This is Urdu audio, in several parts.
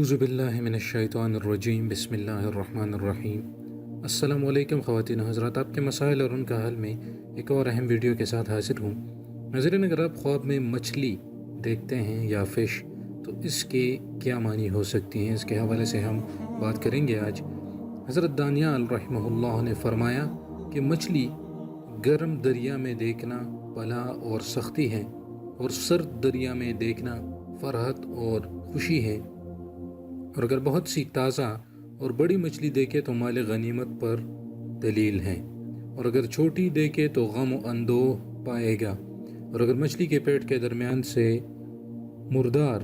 اعوذ باللہ من الشیطان الرجیم بسم اللہ الرحمن الرحیم۔ السلام علیکم خواتین و حضرات، آپ کے مسائل اور ان کا حل میں ایک اور اہم ویڈیو کے ساتھ حاضر ہوں۔ ناظرین، اگر آپ خواب میں مچھلی دیکھتے ہیں یا فش تو اس کے کیا معنی ہو سکتی ہیں، اس کے حوالے سے ہم بات کریں گے آج۔ حضرت دانیال رحمہ اللہ نے فرمایا کہ مچھلی گرم دریا میں دیکھنا بلا اور سختی ہے، اور سرد دریا میں دیکھنا فرحت اور خوشی ہے، اور اگر بہت سی تازہ اور بڑی مچھلی دیکھے تو مال غنیمت پر دلیل ہے، اور اگر چھوٹی دیکھے تو غم و اندوہ پائے گا، اور اگر مچھلی کے پیٹ کے درمیان سے مردار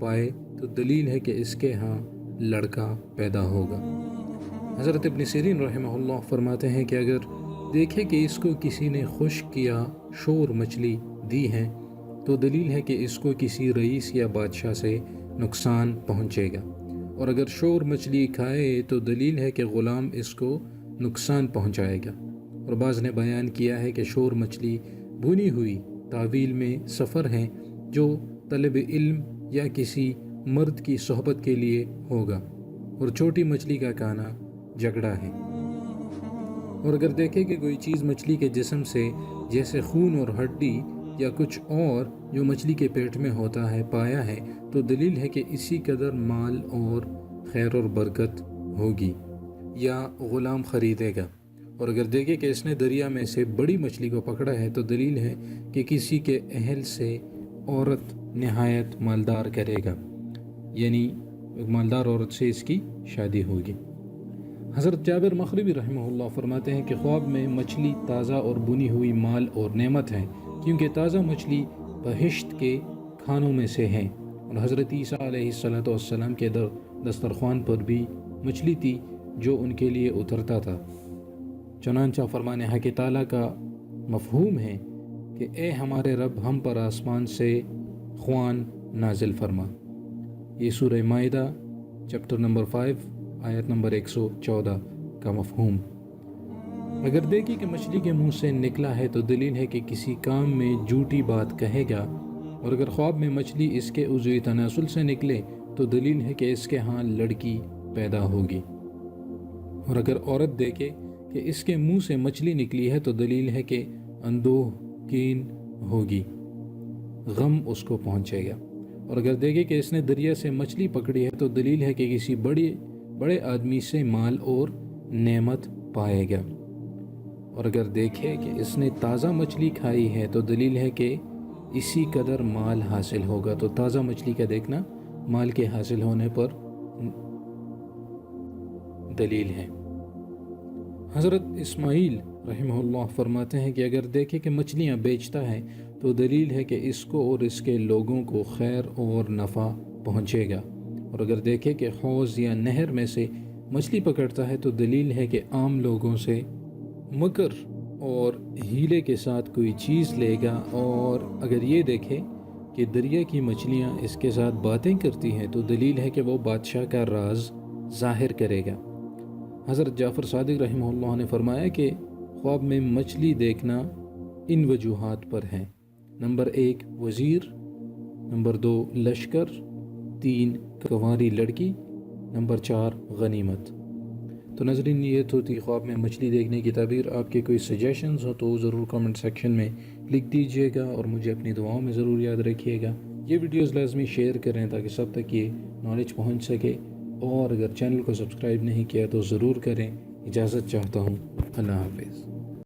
پائے تو دلیل ہے کہ اس کے ہاں لڑکا پیدا ہوگا۔ حضرت ابن سیرین رحمہ اللہ فرماتے ہیں کہ اگر دیکھے کہ اس کو کسی نے خشک یا شور مچھلی دی ہے تو دلیل ہے کہ اس کو کسی رئیس یا بادشاہ سے نقصان پہنچے گا، اور اگر شور مچھلی کھائے تو دلیل ہے کہ غلام اس کو نقصان پہنچائے گا۔ اور بعض نے بیان کیا ہے کہ شور مچھلی بھنی ہوئی تعویل میں سفر ہیں جو طلب علم یا کسی مرد کی صحبت کے لیے ہوگا، اور چھوٹی مچھلی کا کانا جھگڑا ہے۔ اور اگر دیکھے کہ کوئی چیز مچھلی کے جسم سے جیسے خون اور ہڈی یا کچھ اور جو مچھلی کے پیٹ میں ہوتا ہے پایا ہے تو دلیل ہے کہ اسی قدر مال اور خیر اور برکت ہوگی یا غلام خریدے گا۔ اور اگر دیکھے کہ اس نے دریا میں سے بڑی مچھلی کو پکڑا ہے تو دلیل ہے کہ کسی کے اہل سے عورت نہایت مالدار کرے گا، یعنی ایک مالدار عورت سے اس کی شادی ہوگی۔ حضرت جابر مغربی رحمہ اللہ فرماتے ہیں کہ خواب میں مچھلی تازہ اور بنی ہوئی مال اور نعمت ہے، کیونکہ تازہ مچھلی بہشت کے کھانوں میں سے ہے، اور حضرت عیسیٰ علیہ السلام کے دسترخوان پر بھی مچھلی تھی جو ان کے لیے اترتا تھا۔ چنانچہ فرمان حق تعالیٰ کا مفہوم ہے کہ اے ہمارے رب، ہم پر آسمان سے خوان نازل فرما۔ یہ سورہ مائدہ چیپٹر نمبر 5 آیت نمبر 114 کا مفہوم۔ اگر دیکھی کہ مچھلی کے منہ سے نکلا ہے تو دلیل ہے کہ کسی کام میں جھوٹی بات کہے گا، اور اگر خواب میں مچھلی اس کے عضوی تناسل سے نکلے تو دلیل ہے کہ اس کے ہاں لڑکی پیدا ہوگی، اور اگر عورت دیکھے کہ اس کے منہ سے مچھلی نکلی ہے تو دلیل ہے کہ اندوہ کین ہوگی، غم اس کو پہنچے گا، اور اگر دیکھے کہ اس نے دریا سے مچھلی پکڑی ہے تو دلیل ہے کہ کسی بڑے آدمی سے مال اور نعمت پائے گا، اور اگر دیکھے کہ اس نے تازہ مچھلی کھائی ہے تو دلیل ہے کہ اسی قدر مال حاصل ہوگا۔ تو تازہ مچھلی کا دیکھنا مال کے حاصل ہونے پر دلیل ہے۔ حضرت اسماعیل رحمہ اللہ فرماتے ہیں کہ اگر دیکھے کہ مچھلیاں بیچتا ہے تو دلیل ہے کہ اس کو اور اس کے لوگوں کو خیر اور نفع پہنچے گا، اور اگر دیکھے کہ حوض یا نہر میں سے مچھلی پکڑتا ہے تو دلیل ہے کہ عام لوگوں سے مکر اور ہیلے کے ساتھ کوئی چیز لے گا، اور اگر یہ دیکھے کہ دریا کی مچھلیاں اس کے ساتھ باتیں کرتی ہیں تو دلیل ہے کہ وہ بادشاہ کا راز ظاہر کرے گا۔ حضرت جعفر صادق رحمہ اللہ نے فرمایا کہ خواب میں مچھلی دیکھنا ان وجوہات پر ہے: نمبر 1 وزیر، نمبر 2 لشکر، 3 کنواری لڑکی، نمبر 4 غنیمت۔ تو ناظرین، یہ تو تھی خواب میں مچھلی دیکھنے کی تعبیر۔ آپ کے کوئی سجیشنز ہو تو ضرور کامنٹ سیکشن میں لکھ دیجئے گا، اور مجھے اپنی دعاؤں میں ضرور یاد رکھیے گا۔ یہ ویڈیوز لازمی شیئر کریں تاکہ سب تک یہ نالج پہنچ سکے، اور اگر چینل کو سبسکرائب نہیں کیا تو ضرور کریں۔ اجازت چاہتا ہوں، اللہ حافظ۔